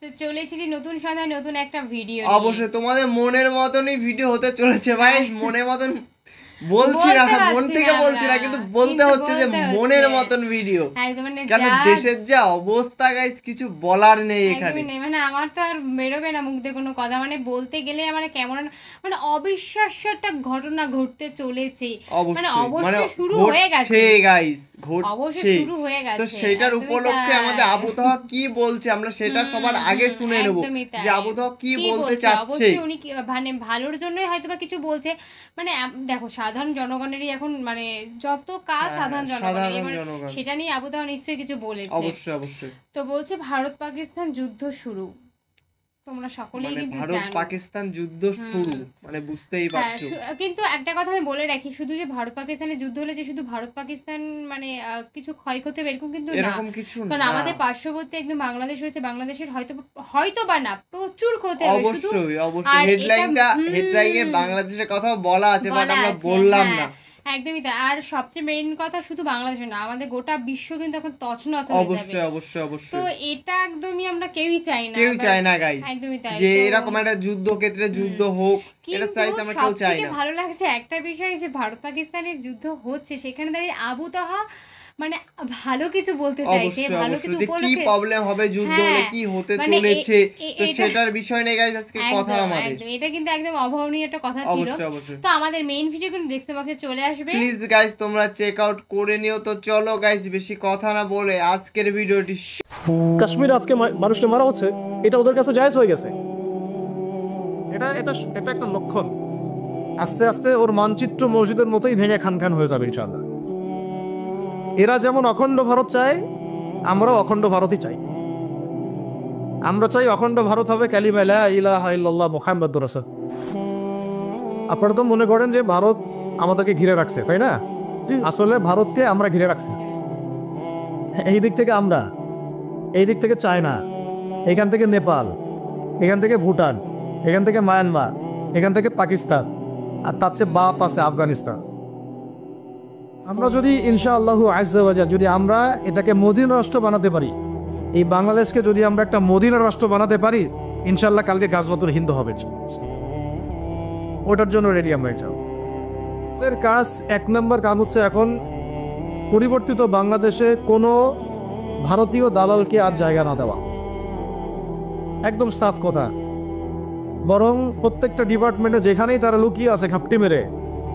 তো চলে এসেছি নতুন সন্ধ্যায় নতুন একটা ভিডিও। অবশ্যই তোমাদের মনের মতনই ভিডিও হতে চলেছে ভাই। মনের মতন বলছি না, মন থেকে বলছি না, কিন্তু বলতে হচ্ছে যে মনের মতন ভিডিও। কেন দেশের যা অবস্থা গাইস, কিছু বলার নেই এখানে। মানে আমার তো আর বেরোবে না মুখ দিয়ে কোনো কথা, মানে বলতে গেলে আমার কেমন মানে অবিশ্বাস্য একটা ঘটনা ঘটতে চলেছে। মানে অবশ্যই শুরু হয়ে গেছে গাইস, ঘটছে তো সেটার উপলক্ষে আমাদের আবহাওয়া কি বলছে আমরা সেটা সবার আগে শুনে নেব যে আবহাওয়া কি বলতে চাচ্ছে। উনি মানে ভালোর জন্যই হয়তো বা কিছু বলছে। মানে দেখো সাধারণ জনগণেরই এখন মানে যত কাজ সাধারণ জনগণের, সেটা নিয়ে আবহাওয়া নিশ্চয়ই কিছু বলেছে। অবশ্যই অবশ্যই। তো বলছে ভারত পাকিস্তান যুদ্ধ শুরু। তোমরা সকলেই কিন্তু ভারত পাকিস্তান যুদ্ধ শুরু মানে বুঝতেই পারছো। কিন্তু একটা কথা আমি বলে রাখি, শুধু যে ভারত পাকিস্তানের যুদ্ধ হলে যে শুধু ভারত পাকিস্তান মানে কিছু ক্ষয়ক্ষতি হবে এরকম কিন্তু না। কারণ আমাদের পার্শ্ববর্তী একদম বাংলাদেশ রয়েছে, বাংলাদেশের হয়তো বা না প্রচুর ক্ষতি হবে। অবশ্যই অবশ্যই হেডলাইনে বাংলাদেশের কথা বলা আছে, বাট আমরা বললাম না। একদমই তাই। আর সবচেয়ে মেইন কথা শুধু বাংলাদেশে না, আমাদের গোটা বিশ্ব কিন্তু এখন তছনছ হয়ে যাবে। অবশ্যই অবশ্যই অবশ্যই। তো এটা একদমই আমরা কেউই চাই না, কেউ চায় না গাইস। একদমই তাই যে এরকম একটা যুদ্ধক্ষেত্রে যুদ্ধ হোক, এটা চাইতে আমরা কেউ চাই না। ভালো লাগছে একটা বিষয় যে ভারত পাকিস্তানের যুদ্ধ হচ্ছে, সেখানে দাঁড়িয়ে আবু তাহা মানে ভালো কিছু বলতে চাইছে, ভালো কিছু উপলক্ষে কি প্রবলেম হবে যুদ্ধ হলে, কি হতে চলেছে, তো সেটার বিষয় নিয়ে গাইস আজকে কথা আমাদের। এটা কিন্তু একদম অভাবনীয় একটা কথা ছিল। তো আমাদের মেইন ভিডিও কিন্তু দেখতে পাকে চলে আসবে, প্লিজ গাইস তোমরা চেক আউট করে নিও। তো চলো গাইস বেশি কথা না বলে আজকের ভিডিওটি। কাশ্মীর আজকে মানুষকে মারা হচ্ছে, এটা ওদের কাছে জায়েজ হয়ে গেছে। এটা এটা এটা একটা লক্ষণ। আস্তে আস্তে ওর মানচিত্র মসজিদের মতোই ভেঙে খান খান হয়ে যাবে ইনশাআল্লাহ। এরা যেমন অখণ্ড ভারত চায়, আমরাও অখণ্ড ভারতই চাই। আমরা চাই অখণ্ড ভারত হবে কালিমা লা ইলাহা ইল্লাল্লাহ মুহাম্মাদুর রাসূল। আপনারা তো মনে করেন যে ভারত আমাদেরকে ঘিরে রাখছে, তাই না? আসলে ভারতকে আমরা ঘিরে রাখছি। এই দিক থেকে আমরা, এই দিক থেকে চায়না, এখান থেকে নেপাল, এখান থেকে ভুটান, এখান থেকে মায়ানমার, এখান থেকে পাকিস্তান, আর তার চেয়ে বাপ আছে আফগানিস্তান। আমরা যদি ইনশাআল্লাহু আজ্জা ওয়া জাল যদি আমরা এটাকে মদিনা রাষ্ট্র বানাতে পারি, এই বাংলাদেশকে যদি আমরা একটা মদিনা রাষ্ট্র বানাতে পারি, ইনশাআল্লাহ কালকে গাজওয়াতুল হিন্দ হবে। ওটার জন্য রেডি আমরা। এটা আমাদের কাজ, এক নম্বর কাজ হচ্ছে এখন পরিবর্তিত বাংলাদেশে কোনো ভারতীয় দালালকে আর জায়গা না দেওয়া। একদম সাফ কথা। বরং প্রত্যেকটা ডিপার্টমেন্টে যেখানেই তারা লুকিয়ে আছে খাপটি মেরে,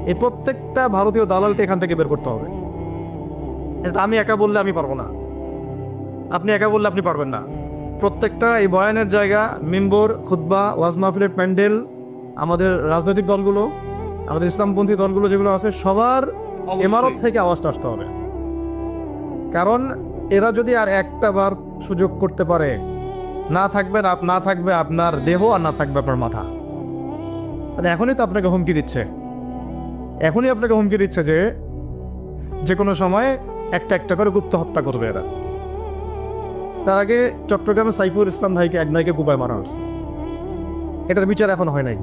এই প্রত্যেকটা ভারতীয় দালালকে এখান থেকে বের করতে হবে। এটা আমি একা বললে আমি পারবো না, আপনি একা বললে আপনি পারবেন না। প্রত্যেকটা এই বয়ানের জায়গা, মিম্বর, খুতবা, ওয়াজ মাহফিলের প্যান্ডেল, আমাদের রাজনৈতিক দলগুলো, আমাদের ইসলামপন্থী দলগুলো যেগুলো আছে, সবার ইমারত থেকে আওয়াজটা আসতে হবে। কারণ এরা যদি আর একটা বার সুযোগ করতে পারে, না থাকবে আপনার দেহ আর না থাকবে আপনার মাথা। মানে এখনই তো আপনাকে হুমকি দিচ্ছে, যে কোনো সময় একটা একটা করে গুপ্ত হত্যা করবে এরা। তার আগে চট্টগ্রামে সাইফুল ইসলাম ভাইকে এক নাইকে কুপায় মারা হচ্ছে, এটার বিচার এখন হয় নাই।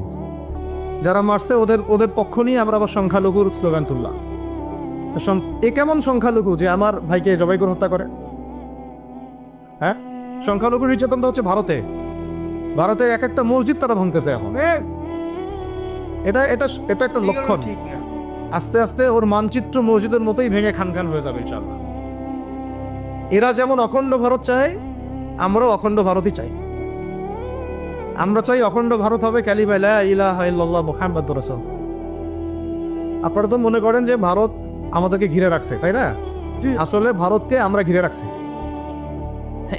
যারা মারছে ওদের পক্ষ নিয়ে আমরা আবার সংখ্যালঘুর স্লোগান তুললাম। এ কেমন সংখ্যালঘু যে আমার ভাইকে জবাই করে হত্যা করে? হ্যাঁ, সংখ্যালঘুর নির্যাতনটা হচ্ছে ভারতে এক একটা মসজিদ তারা ভাঙতেছে এখন। এটা একটা লক্ষণ। আস্তে আস্তে ওর মানচিত্র মসজিদের মতোই ভেঙে খান খান হয়ে যাবে ইনশাআল্লাহ। এরা যেমন অখণ্ড ভারত চায়, আমরাও অখণ্ড ভারতই চাই। আমরা চাই অখণ্ড ভারত হবে কালিমা লা ইলাহা ইল্লাল্লাহ মুহাম্মাদুর রাসূল। আপনারা তো মনে করেন যে ভারত আমাদেরকে ঘিরে রাখছে, তাই না? আসলে ভারতকে আমরা ঘিরে রাখছি।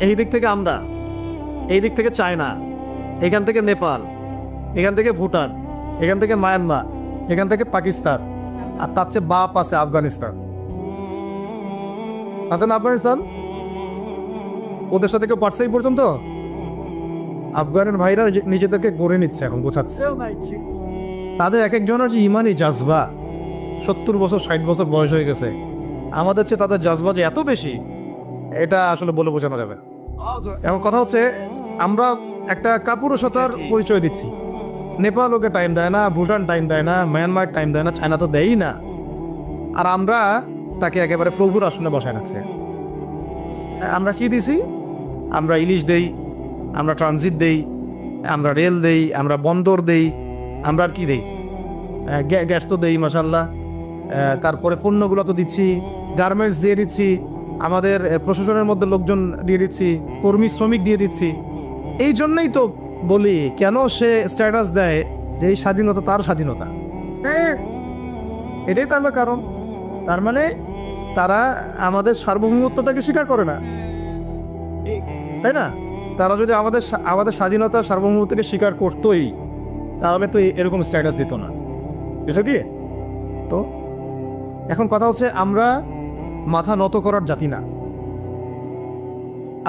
এই দিক থেকে আমরা, এই দিক থেকে চায়না, এখান থেকে নেপাল, এখান থেকে ভুটান, এখান থেকে মায়ানমার, এখান থেকে পাকিস্তান, আর তার চেয়ে বাপ আছে আফগানিস্তান। আছে না আফগানিস্তান? ওদের সাথে কেউ পারছে এই পর্যন্ত? আফগানের ভাইরা নিজেদেরকে গড়ে নিচ্ছে এখন, বোঝাচ্ছে। তাদের এক একজনের যে ইমানি জাজবা, 70 বছর 60 বছর বয়স হয়ে গেছে, আমাদের চেয়ে তাদের জাজবা যে এত বেশি, এটা আসলে বলে বোঝানো যাবে। এমন কথা হচ্ছে, আমরা একটা কাপুরুষতার পরিচয় দিচ্ছি। নেপাল ওকে টাইম দেয় না, ভুটান টাইম দেয় না, মায়ানমার টাইম দেয় না, চায়না তো দেয়ই না। আর আমরা তাকে একেবারে প্রভুর আসনে বসায় রাখছে। আমরা কি দিছি? আমরা ইলিশ দেই, আমরা ট্রানজিট দেই, আমরা রেল দেই, আমরা বন্দর দেই, আমরা আর কি দেই, গ্যাস তো দেই মাশাআল্লাহ, তারপরে পণ্যগুলো তো দিচ্ছি, গার্মেন্টস দিয়ে দিচ্ছি, আমাদের প্রশাসনের মধ্যে লোকজন দিয়ে দিচ্ছি, কর্মী শ্রমিক দিয়ে দিচ্ছি। এই জন্যই তো বলি কেন সে স্ট্যাটাস দেয় যে এই স্বাধীনতা তার স্বাধীনতা, এটাই তার কারণ। তার মানে তারা আমাদের সার্বভৌমত্বটাকে স্বীকার করে না, তাই না? তারা যদি আমাদের স্বাধীনতা সার্বভৌমত্বকে স্বীকার করতোই তাহলে তো এরকম স্ট্যাটাস দিত না, বুঝছো কি? তো এখন কথা হচ্ছে আমরা মাথা নত করার জাতি না।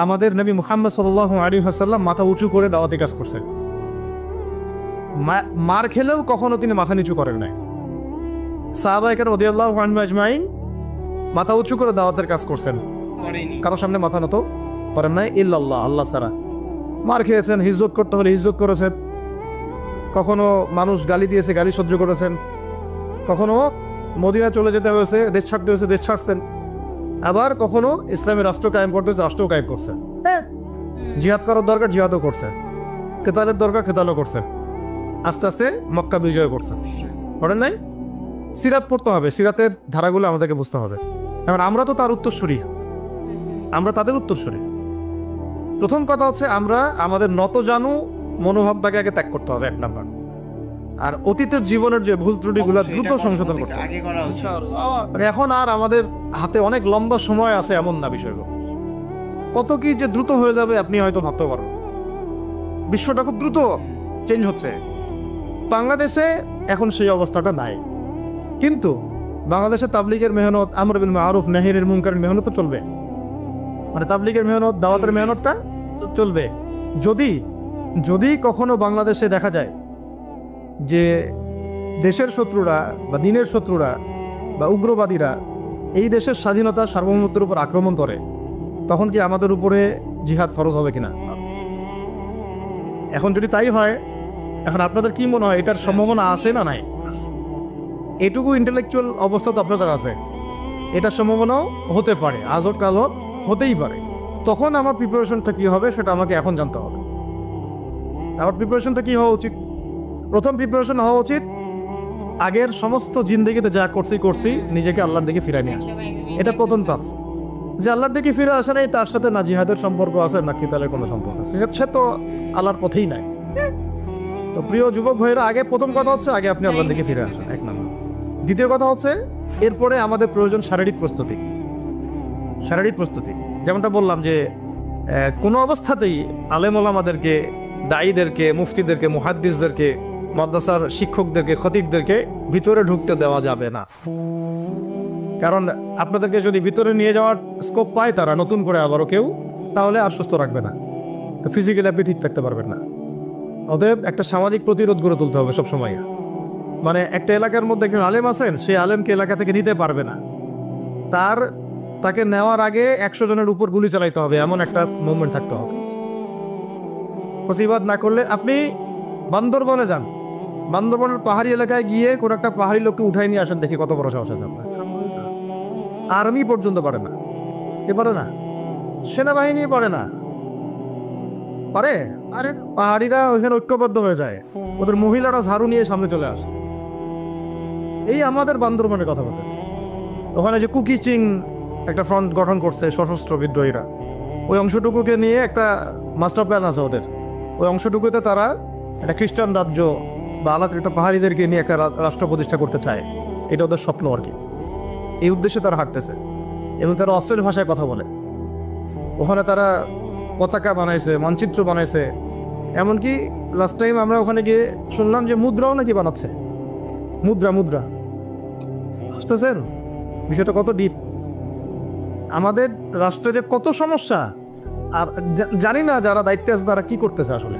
আমাদের নবী মুহাম্মদ সাল্লাল্লাহু আলাইহি ওয়াসাল্লাম মাথা উঁচু করে দাওয়াতি কাজ করছেন, মার খেলেও কখনো তিনি মাথা নিচু করেন নাই। সাহাবায়ে কেরাম রাদিয়াল্লাহু আনহুম আজমাইন মাথা উঁচু করে দাওয়াতের কাজ করছেন, কারোর সামনে মাথা নত করেন নাই ইল্লাল্লাহ, আল্লাহ ছাড়া। মার খেয়েছেন, হিজ্জত করতে হলে হিজ্জত করেছেন, কখনো মানুষ গালি দিয়েছে, গালি সহ্য করেছেন, কখনো মদিনা চলে যেতে হয়েছে, দেশ ছাড়তে হয়েছে, দেশ ছাড়ছেন, আবার কখনো ইসলামী রাষ্ট্র কায়েম করতে হয়েছে, রাষ্ট্র কায়েম করছেন। জিহাদ করার দরকার জিহাদও করছেন, কেতালের দরকার কেতালও করছেন, আস্তে আস্তে মক্কা বিজয় করছেন, করেন নাই? সিরাত পড়তে হবে, সিরাতের ধারাগুলো আমাদেরকে বুঝতে হবে। এবার আমরা তো তার উত্তরসূরি, আমরা তাদের উত্তরসূরি। প্রথম কথা হচ্ছে আমরা আমাদের নত জানু মনোভাবটাকে আগে ত্যাগ করতে হবে, 1 নাম্বার। আর অতীতের জীবনের যে ভুল ত্রুটিগুলো দ্রুত সংশোধন করতে হবে। এখন আর আমাদের হাতে অনেক লম্বা সময় আছে এমন না, বিষয়গুলো কত কি যে দ্রুত হয়ে যাবে আপনি হয়তো ভাবতে পারেন। বিশ্বটা খুব দ্রুত চেঞ্জ হচ্ছে। বাংলাদেশে এখন সেই অবস্থাটা নাই, কিন্তু বাংলাদেশে তাবলীগের মেহনত, আমর বিল মারুফ নাহির মুনকারের মেহনত তো চলবে, মানে তাবলীগের মেহনত, দাওয়াতের মেহনতটা চলবে। যদি কখনো বাংলাদেশে দেখা যায় যে দেশের শত্রুরা বা দিনের শত্রুরা বা উগ্রবাদীরা এই দেশের স্বাধীনতা সার্বভৌমত্বের উপর আক্রমণ করে, তখন কি আমাদের উপরে জিহাদ ফরজ হবে কিনা? এখন যদি তাই হয়, এখন আপনাদের কি মনে হয় এটার সম্ভাবনা আছে না নাই? এটুকু ইন্টেলেকচুয়াল অবস্থা তো আপনাদের আছে, এটার সম্ভাবনাও হতে পারে, আজ হোক কাল হোক, হতেই পারে। তখন আমার প্রিপারেশনটা কী হবে সেটা আমাকে এখন জানতে হবে। আমার প্রিপারেশনটা কী হওয়া উচিত? প্রথম প্রিপারেশন হওয়া উচিত আগের সমস্ত জিন্দেগিতে যা করছি নিজেকে আল্লাহর দিকে ফিরে নিয়ে আসা। এটা প্রথম কাজ, যে আল্লাহর দিকে ফিরে আসা নেই, তার সাথে না জিহাদের সম্পর্ক আছে না কিতালের কোনো সম্পর্ক আছে, সে তো আল্লাহর পথেই নাই। তো প্রিয় যুবক ভাইয়েরা, আগে প্রথম কথা হচ্ছে আগে আপনি আল্লাহর দিকে ফিরে আসেন, 1 নম্বর। দ্বিতীয় কথা হচ্ছে এরপরে আমাদের প্রয়োজন শারীরিক প্রস্তুতি। যেমনটা বললাম যে কোনো অবস্থাতেই আলেম ওলামাদেরকে, দায়ীদেরকে, মুফতিদেরকে, মুহাদ্দিসদেরকে, মাদ্রাসার শিক্ষকদেরকে, খতিবদেরকে ভিতরে ঢুকতে দেওয়া যাবে না। কারণ আপনাদেরকে যদি ভিতরে নিয়ে যাওয়ার স্কোপ পায় তারা নতুন করে আবারও কেউ, তাহলে আর সুস্থ রাখবে না, তো ফিজিক্যালি আপনি ঠিক থাকতে পারবেন না। অতএব একটা সামাজিক প্রতিরোধ গড়ে তুলতে হবে সবসময়। মানে একটা এলাকার মধ্যে একজন আলেম আছেন, সেই আলেমকে এলাকা থেকে নিতে পারবে না, তাকে নেওয়ার আগে 100 জনের উপর গুলি চালাইতে হবে, এমন একটা মুভমেন্ট থাকতে হবে। প্রতিবাদ না করলে আপনি বান্দরবনে যান, বান্দরবনের পাহাড়ি এলাকায় গিয়ে কোনো একটা পাহাড়ি লোককে উঠাই নিয়ে আসেন, দেখি কত বড় সাহস আছে আপনার। আর্মি পর্যন্ত পারে না, পারে না, সেনাবাহিনী পারে না, পারে? আরে পাহাড়িরা ওইখানে ঐক্যবদ্ধ হয়ে যায়, ওদের মহিলারা ঝাড়ু নিয়ে সামনে চলে আসে। এই আমাদের বান্দরবনের কথা বলতেছে। ওখানে যে কুকি চিং একটা ফ্রন্ট গঠন করছে সশস্ত্র বিদ্রোহীরা, ওই অংশটুকুকে নিয়ে একটা মাস্টার প্ল্যান আছে ওদের। ওই অংশটুকুতে তারা একটা খ্রিস্টান রাজ্য বা আলাদা একটা পাহাড়িদেরকে নিয়ে একটা রাষ্ট্র প্রতিষ্ঠা করতে চায়, এটা ওদের স্বপ্ন আর কি। এই উদ্দেশ্যে তারা হাঁটতেছে এবং তারা অস্ট্রেলিয়ার ভাষায় কথা বলে। ওখানে তারা পতাকা বানাইছে, মানচিত্র বানাইছে, এমনকি লাস্ট টাইম আমরা ওখানে গিয়ে শুনলাম যে মুদ্রাও নাকি বানাচ্ছে। মুদ্রা বুঝতেছেন বিষয়টা কত ডিপ? আমাদের রাষ্ট্রে যে কত সমস্যা, আর জানি না যারা দায়িত্বে আছে তারা কি করতেছে, আসলে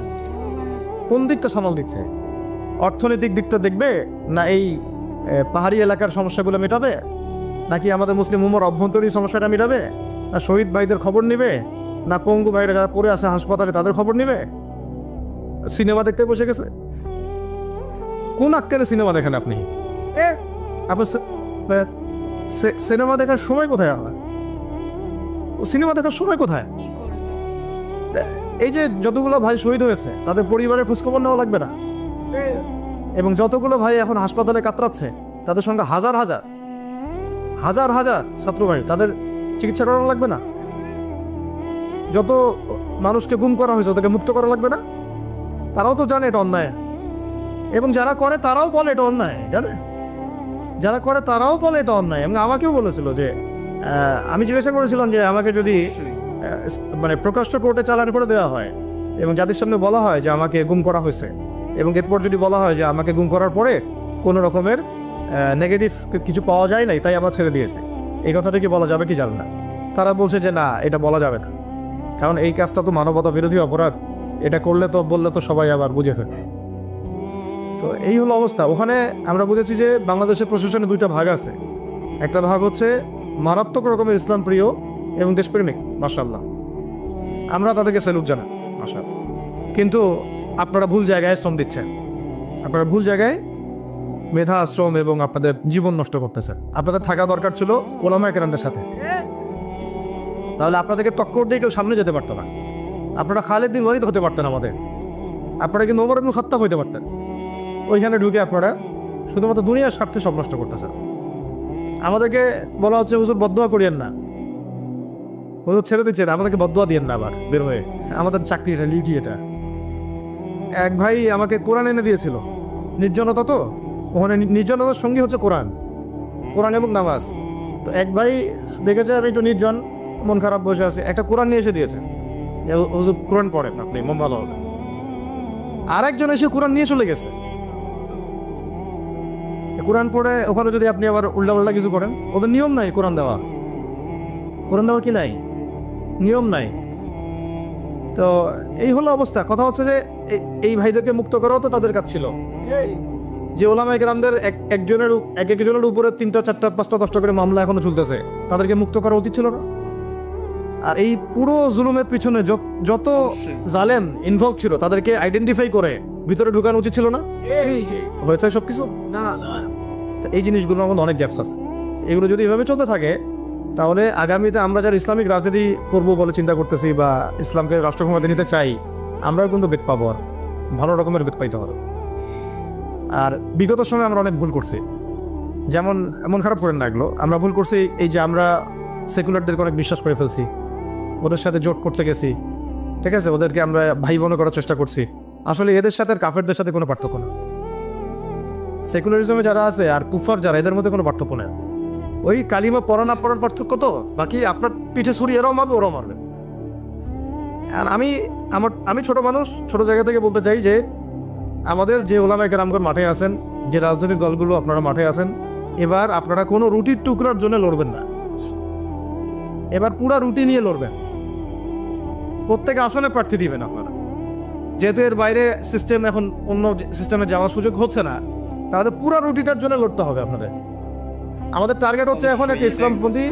কোন দিকটা সামাল দিচ্ছে? অর্থনৈতিক দিকটা দেখবে না এই পাহাড়ি এলাকার সমস্যাগুলো মেটাবে, নাকি আমাদের মুসলিম উম্মার অভ্যন্তরীণ সমস্যাটা মেটাবে, না শহীদ ভাইদের খবর নেবে, না পঙ্গু ভাইরা যারা পড়ে আছে হাসপাতালে তাদের খবর নেবে? সিনেমা দেখতে বসে গেছে। কোন আক্কেলে সিনেমা দেখেন আপনি? আপনার সিনেমা দেখার সময় কোথায়? সিনেমা দেখার সময় কোথায়? এই যে যতগুলো ভাই শহীদ হয়েছে তাদের পরিবারের খোঁজখবর নেওয়া লাগবে না? এবং যতগুলো ভাই এখন হাসপাতালে কাতরাচ্ছে তাদের সঙ্গে হাজার হাজার হাজার হাজার ছাত্র ভাই, তাদের চিকিৎসা করানো লাগবে না? যত মানুষকে গুম করা হয়েছে তাদেরকে মুক্ত করা লাগবে না? তারাও তো জানে এটা অন্যায়, এবং যারা করে তারাও বলে এটা অন্যায়, জানে যারা করে তারাও বলে এটা অন্যায়। এবং আমাকেও বলেছিল যে আমি জিজ্ঞাসা করেছিলাম যে আমাকে যদি মানে প্রকাশ্য কোর্টে চালান করে দেওয়া হয় এবং যাদের সামনে বলা হয় যে আমাকে গুম করা হয়েছে, এবং এরপর যদি বলা হয় যে আমাকে গুম করার পরে কোনো রকমের নেগেটিভ কিছু পাওয়া যায় নাই তাই আমরা ছেড়ে দিয়েছি, এই কথাটা কি বলা যাবে কি জানে না? তারা বলছে যে না, এটা বলা যাবে না, কারণ এই কাজটা তো মানবতা বিরোধী অপরাধ, এটা করলে তো বললে তো সবাই আবার বুঝে ফেলে। তো এই হলো অবস্থা। ওখানে আমরা বুঝেছি যে বাংলাদেশের প্রশাসনে দুইটা ভাগ আছে। একটা ভাগ হচ্ছে মারাত্মক রকমের ইসলাম প্রিয় এবং দেশপ্রেমিক, মাশাআল্লাহ, আমরা তাদেরকে স্যালুট জানাই, মাশাআল্লাহ। কিন্তু আপনারা ভুল জায়গায় শ্রম দিচ্ছেন, আপনারা ভুল জায়গায় মেধা শ্রম এবং আপনাদের জীবন নষ্ট করতেছেন। আপনাদের থাকা দরকার ছিল ওলামায়ে কেরামদের সাথে, তাহলে আপনাদেরকে টক্কর দিয়ে কেউ সামনে যেতে পারতো না। আপনারা খালিদ বিন ওয়ালিদ হতে পারতেন আমাদের, আপনারা কিন্তু ওমর ইবনে খাত্তাব হইতে পারতেন। ওইখানে ঢুকে আপনারা শুধুমাত্র দুনিয়ার স্বার্থে সব নষ্ট করতেছেন। আমাদেরকে বলা হচ্ছে হুজুর বদদোয়া করিয়েন না, হুজুর ছেড়ে দিচ্ছেন, আমাদেরকে বদদোয়া দিয়েন না আবার বের হয়ে। আমাদের চাকরি এটা, ডিউটি এটা। এক ভাই আমাকে কোরআন এনে দিয়েছিল, নির্জনতা তো ওখানে নির্জনতার সঙ্গী হচ্ছে কোরআন, কোরআন এবং নামাজ। তো এক ভাই দেখেছে আমি একটু নির্জন, মন খারাপ বসে আছে, একটা কোরআন নিয়ে এসে দিয়েছে, হুজুর কোরআন পড়েন আপনি, মন ভালো হবে। আর একজন এসে কোরআন নিয়ে চলে গেছে। কোরআন পড়ে ওখানে যদি আপনি আবার উল্টাপাল্টা কিছু করেন, ওদের নিয়ম নাই কোরআন দেওয়া, কোরআন দেওয়ার কি নাই, নিয়ম নাই। তো এই হলো অবস্থা। কথা হচ্ছে যে এই ভাইদেরকে মুক্ত করাও তো তাদের কাজ ছিল। যে ওলামায়ে কেরামদের একজনের উপরে 3টা 4টা 5টা 10টা করে মামলা এখনো চলতেছে, তাদেরকে মুক্ত করা উচিত ছিল না? আর এই পুরো জুলুমের পিছনে যত জালেম ইনভলভ ছিল তাদেরকে আইডেন্টিফাই করে ভিতরে ঢুকানো উচিত ছিল না? হয়েছে সবকিছু না। এই জিনিসগুলোর মধ্যে অনেক গ্যাপস আছে। এগুলো যদি এভাবে চলতে থাকে তাহলে আগামীতে আমরা যারা ইসলামিক রাজনীতি করব বলে চিন্তা করতেছি বা ইসলামকে রাষ্ট্র ক্ষমতা নিতে চাই, আমরাও কিন্তু বেদ পাবো, আর ভালো রকমের বেদ পাইতে হবে। আর বিগত সময়ে আমরা অনেক ভুল করছি, যেমন এমন খারাপ করেন না এগুলো, আমরা ভুল করছি এই যে আমরা সেকুলারদেরকে অনেক বিশ্বাস করে ফেলছি, ওদের সাথে জোট করতে গেছি, ঠিক আছে, ওদেরকে আমরা ভাই বোন করার চেষ্টা করছি। আসলে এদের সাথে আর কাফেরদের সাথে কোনো পার্থক্য না। সেকুলারিজমে যারা আছে আর কুফার যারা, এদের মধ্যে কোনো পার্থক্য নেই। ওই কালিমা পড়া না পড়ার পার্থক্য তো, বাকি আপনার পিঠে ছুরি এরাও মারবে ওরাও মারবে। আর আমি ছোট মানুষ, ছোট জায়গা থেকে বলতে চাই যে আমাদের যে ওলামায়ে কেরামগণ মাঠে আছেন, যে রাজনৈতিক দলগুলো আপনারা মাঠে আছেন, এবার আপনারা কোনো রুটির টুকরার জন্য লড়বেন না, এবার পুরা রুটি নিয়ে লড়বেন। প্রত্যেক আসনে প্রার্থী দিবেন আপনারা, যেহেতু এর বাইরে সিস্টেম এখন অন্য সিস্টেমে যাওয়ার সুযোগ হচ্ছে না, তাহলে পুরা রুটিটার জন্য লড়তে হবে আপনাদের। আমাদের টার্গেট হচ্ছে এখন একটা ইসলামপন্থী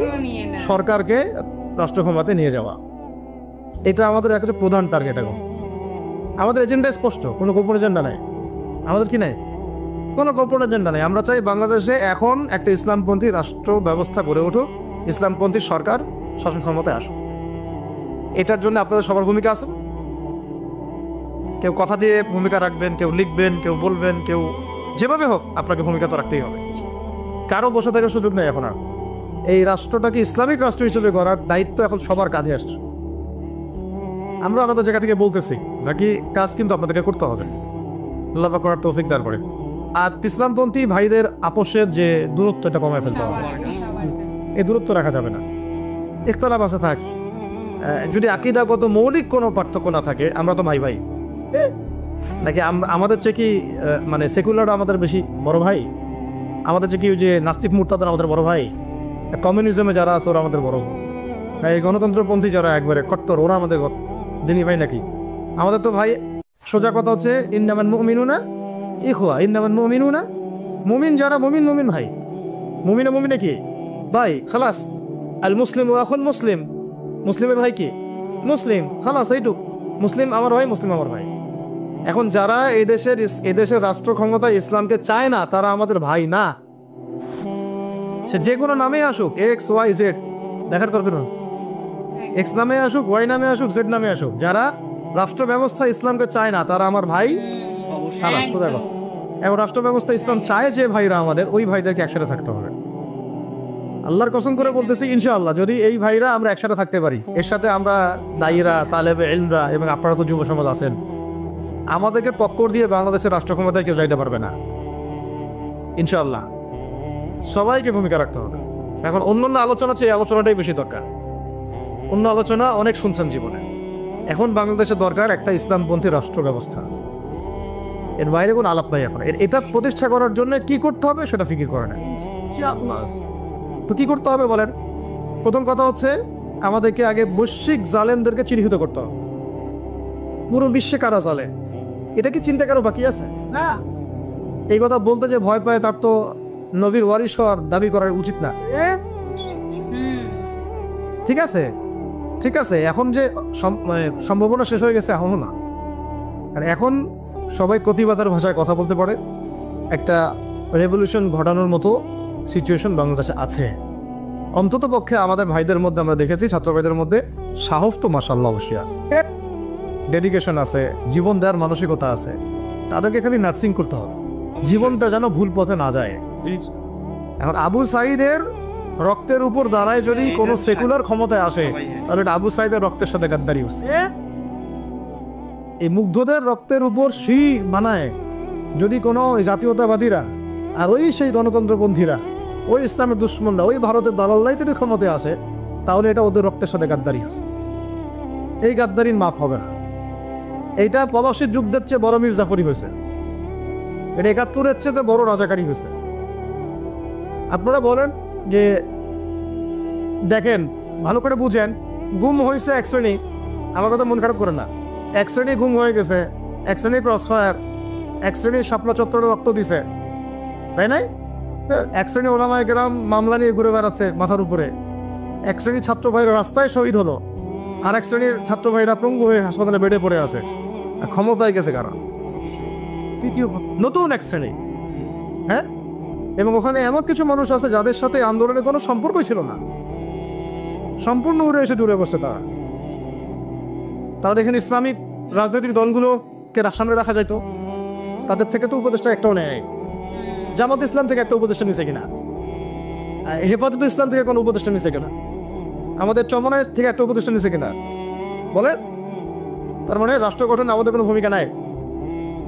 সরকারকে রাষ্ট্র ক্ষমতায় নিয়ে যাওয়া, এটা আমাদের একটা প্রধান টার্গেট। এখন আমাদের এজেন্ডা স্পষ্ট, কোনো গোপন এজেন্ডা নাই আমাদের, কি নাই কোনো গোপন এজেন্ডা নাই। আমরা চাই বাংলাদেশে এখন একটা ইসলামপন্থী রাষ্ট্র ব্যবস্থা গড়ে উঠুক, ইসলামপন্থী সরকার শাসন ক্ষমতায় আসুক। এটার জন্য আপনাদের সবার ভূমিকা আছে। কেউ কথা দিয়ে ভূমিকা রাখবেন, কেউ লিখবেন, কেউ বলবেন, কেউ যেভাবে হোক আপনাকে ভূমিকা তো রাখতেই হবে। কারো বসে থাকার সুযোগ নেই এখন আর। এই রাষ্ট্রটাকে ইসলামিক রাষ্ট্র হিসেবে গড়ার দায়িত্ব এখন সবার কাঁধে আসছে। আমরা আমাদের জায়গা থেকে বলতেছি, বাকি কাজ কিন্তু আপনাদেরকে করতে হবে, আল্লাহ পাক করার তৌফিক দান করে। আর ইসলামপন্থী ভাইদের আপোষের যে দূরত্ব, এটা কমায় ফেলতে হবে। এই দূরত্ব রাখা যাবে না। ইখতিলাফ আছে থাক, যদি আকীদাগত মৌলিক কোনো পার্থক্য না থাকে, আমরা তো ভাই ভাই নাকি? আমাদের চেয়ে কি মানে সেকুলাররা আমাদের বেশি বড় ভাই? আমাদের চেয়ে কি ওই যে নাস্তিক মুরতাদরা আমাদের বড় ভাই? কমিউনিজমে যারা আছে ওরা আমাদের বড় ভাই? এই গণতন্ত্রপন্থী যারা একবারে কট্টর, ওরা আমাদের দিনী ভাই নাকি? আমাদের তো ভাই, সোজা কথা হচ্ছে ইন্নামাল মুমিনুনা ইখওয়া, ইন্নামাল মুমিনুনা, মুমিন যারা মুমিন, মুমিন ভাই, মুমিনে মুমিনে কি ভাই, খালাস। আল মুসলিম আখুল মুসলিম, মুসলিমের ভাই কি মুসলিম, খালাস, এইটুক। মুসলিম আমার ভাই, মুসলিম আমার ভাই। এখন যারা এদেশের রাষ্ট্র ক্ষমতায় ইসলামকে চায় না, তারা আমাদের ভাই না। সে যে কোনো নামে আসুক, এক্স ওয়াই জেড, দেখার দরকার না। এক্স নামে আসুক, ওয়াই নামে আসুক, জেড নামে আসুক, যারা রাষ্ট্র ব্যবস্থা ইসলামকে চায় না, তারা আমার ভাই। এখন রাষ্ট্র ব্যবস্থা ইসলাম চায় যে ভাইরা আমাদের, ওই ভাইদেরকে একসাথে থাকতে হবে। আল্লাহর কসম করে বলতেছি, ইনশাআল্লাহ যদি এই ভাইরা আমরা একসাথে থাকতে পারি, এর সাথে আমরা দায়ীরা, তালেবে ইলমরা এবং আপনারা তো যুব সমাজ আছেন, আমাদেরকে টক্কর দিয়ে বাংলাদেশের রাষ্ট্র ক্ষমতায় কেউ যাইতে পারবে না ইনশাআল্লাহ। সবাইকে ভূমিকা রাখতে হবে। এখন অন্যান্য আলোচনা চেয়ে আলোচনাটাই বেশি দরকার। অন্য আলোচনা অনেক শুনছেন জীবনে, এখন বাংলাদেশের দরকার একটা ইসলামপন্থী রাষ্ট্র ব্যবস্থা। এর বাইরে কোনো আলাপ নাই এখন। এটা প্রতিষ্ঠা করার জন্য কি করতে হবে সেটা ফিকির করে না। তো কি করতে হবে বলেন? প্রথম কথা হচ্ছে আমাদেরকে আগে বৈশ্বিক জালেমদেরকে চিহ্নিত করতে হবে। পুরো বিশ্বে কারা জালে, এটা কি চিন্তা কারো বাকি আছে? না। এই কথা বলতে যে ভয় পায় তার তো নবীর ওয়ারিস হওয়ার দাবি করার উচিত না। ঠিক আছে, ঠিক আছে, এখন যে সম্ভাবনা শেষ হয়ে গেছে এখনো না। আর এখন সবাই প্রতিবাদের ভাষায় কথা বলতে পারে, একটা রেভলিউশন ঘটানোর মতো সিচুয়েশন বাংলাদেশে আছে। অন্তত পক্ষে আমাদের ভাইদের মধ্যে আমরা দেখেছি, ছাত্র ভাইদের মধ্যে সাহস তো মাশাআল্লাহ অবশ্যই আছে, ডেডিকেশন আছে, জীবন দেওয়ার মানসিকতা আছে। তাদেরকে খালি নার্সিং করতে হবে, জীবনটা যেন ভুল পথে না যায়। এখন আবু সাঈদের রক্তের উপর দাঁড়ায় যদি কোনো সেকুলার ক্ষমতায় আসে, তাহলে এটা আবু সাঈদের রক্তের সাথে গাদ্দারি হচ্ছে। এই মুগ্ধদের রক্তের উপর বানায় যদি কোনো জাতীয়তাবাদীরা আর ওই সেই গণতন্ত্রপন্থীরা, ওই ইসলামের দুশ্মনরা, ওই ভারতের দালাল্লাই যদি ক্ষমতায় আসে, তাহলে এটা ওদের রক্তের সাথে গাদ্দারি হচ্ছে। এই গাদ্দারির মাফ হবে না। এইটা পলাশির যুদ্ধের চেয়ে বড় মীর জাফরি হয়েছে, এটা ৭১-এর চেয়ে বড় রাজাকারী হয়েছে। আপনারা বলেন যে দেখেন, ভালো করে বুঝেন, গুম হয়েছে এক শ্রেণী, আমার কথা মন খারাপ করে না, এক শ্রেণী গুম হয়ে গেছে, এক শ্রেণী ক্রসফায়ার, এক শ্রেণী শাপলা চত্বরে রক্ত দিছে, তাই নাই? এক শ্রেণী ওলামায়ে কেরাম মামলা নিয়ে ঘুরে বেড়াচ্ছে মাথার উপরে, এক শ্রেণীর ছাত্র ভাইরা রাস্তায় শহীদ হলো, আর এক শ্রেণীর ছাত্র ভাইরা পঙ্গু হয়ে হাসপাতালে বেডে পড়ে আছে। ক্ষমতায় গেছে কারণ নতুন এক শ্রেণী, হ্যাঁ। এবং ওখানে এমন কিছু মানুষ আছে যাদের সাথে আন্দোলনের কোনো সম্পর্কই ছিল না, সম্পূর্ণ উড়ে এসে দূরে বসছে তারা। তারা দেখেন ইসলামিক রাজনৈতিক দলগুলোকে সামনে রাখা যাইতো, তাদের থেকে তো উপদেষ্টা একটাও নেয়। জামাত ইসলাম থেকে একটা উপদেষ্টা নিছে কিনা? হেফাজত ইসলাম থেকে কোনো উপদেষ্টা নিছে কিনা? আমাদের চরমনায় থেকে একটা উপদেষ্টা নিছে কিনা বলেন? তার মানে রাষ্ট্র গঠনে আমাদের কোনো ভূমিকা নাই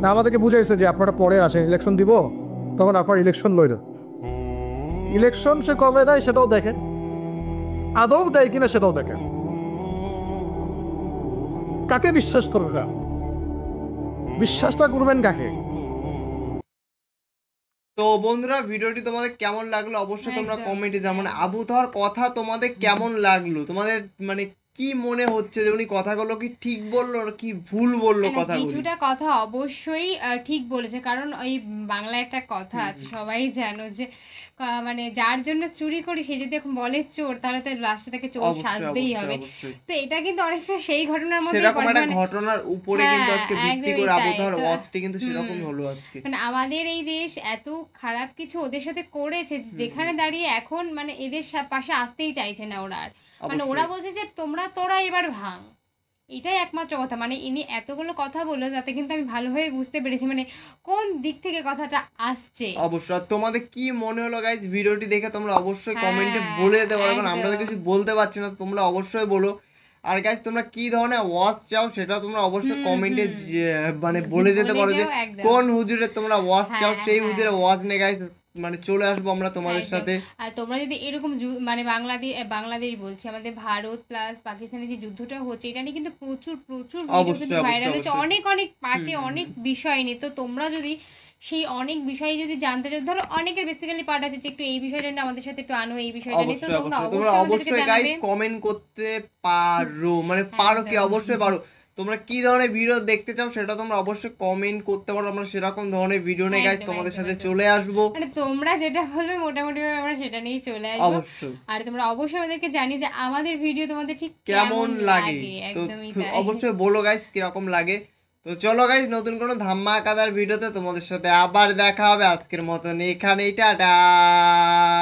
না। আমাদেরকে বুঝাইছে যে আপনারা পরে আসে ইলেকশন দিব, তখন আপনার ইলেকশন লইল। ইলেকশন সে কবে দেয় সেটাও দেখেন, আদৌ দেয় কিনা সেটাও দেখেন। কাকে বিশ্বাস করবেন? বিশ্বাসটা করবেন কাকে? তো বন্ধুরা, ভিডিওটি তোমাদের কেমন লাগলো অবশ্যই তোমরা কমেন্টে জানাও। মানে আবু তাহার কথা তোমাদের কেমন লাগলো, তোমাদের মানে কি মনে হচ্ছে যে উনি কথাগুলো কি ঠিক বললো কি ভুল বললো? কিছুটা কথা অবশ্যই ঠিক বলেছে, কারণ ওই বাংলা একটা কথা আছে, সবাই জানো যে মানে যার জন্য চুরি করি সে যদি এখন বলে চোর, তাহলে তো লাস্টে তাকে চোর সাজতেই হবে। তো এটা কিন্তু অনেকটা সেই ঘটনার মধ্যে, সেরকম একটা ঘটনার উপরে কিন্তু আজকে ভিত্তি করে আবু তাহার ওয়াজটি কিন্তু সেরকমই হলো আজকে। মানে আমাদের এই দেশ এত খারাপ কিছু ওদের সাথে করেছে, যেখানে দাঁড়িয়ে এখন মানে এদের পাশে আসতেই চাইছে না ওরা। মানে ওরা বলছে যে তোরা এবার ভাঙ, এটাই একমাত্র কথা। মানে ইনি এতগুলো কথা বললো, যাতে কিন্তু আমি ভালোভাবে বুঝতে পেরেছি মানে কোন দিক থেকে কথাটা আসছে। অবশ্যই তোমাদের কি মনে হলো গাইজ ভিডিওটি দেখে তোমরা অবশ্যই কমেন্টে বলে দিতে পারো, কারণ আমরা তো কিছু বলতে পারছি না, তোমরা অবশ্যই বলো। আর গাইজ তোমরা কি ধরনের ওয়াজ চাও সেটা তোমরা অবশ্যই কমেন্টে মানে বলে যেতে পারো যে কোন হুজুরের তোমরা ওয়াজ চাও, সেই হুজুরের ওয়াজ নিয়ে গাইজ মানে চলে আসবো আমরা তোমাদের সাথে। আর তোমরা যদি এরকম মানে বাংলাদেশ বলছি, আমাদের ভারত প্লাস পাকিস্তানের যে যুদ্ধটা হচ্ছে, এটা নিয়ে কিন্তু প্রচুর ভিডিও কিন্তু ভাইরাল হচ্ছে, অনেক পার্টে অনেক বিষয় নিয়ে। তো তোমরা যদি সেই অনেক বিষয় যদি জানতে চাও, ধরো অনেকের বেসিক্যালি পার্ট আছে যে একটু এই বিষয়টা নিয়ে আমাদের সাথে একটু আনো, এই বিষয়টা নিয়ে, তো তোমরা অবশ্যই গাইস কমেন্ট করতে পারো, মানে পারো কি? অবশ্যই পারো। তোমরা কি ধরনের ভিডিও দেখতে চাও সেটা তোমরা অবশ্যই কমেন্ট করতে পারো, আমরা সেরকম ধরনের ভিডিও নিয়ে গাইস তোমাদের সাথে চলে আসবো। মানে তোমরা যেটা বলবে মোটামুটি আমরা সেটা নিয়েই চলে আসবো অবশ্যই। আর তোমরা অবশ্যই আমাদেরকে জানিয়ে যে আমাদের ভিডিও তোমাদের ঠিক কেমন লাগে, তো অবশ্যই বলো গাইস কিরকম লাগে। তো চলো গাইস, নতুন কোনো ধামাকাদার ভিডিওতে তোমাদের সাথে আবার দেখা হবে। আজকের মতন এখানেই, টাটা।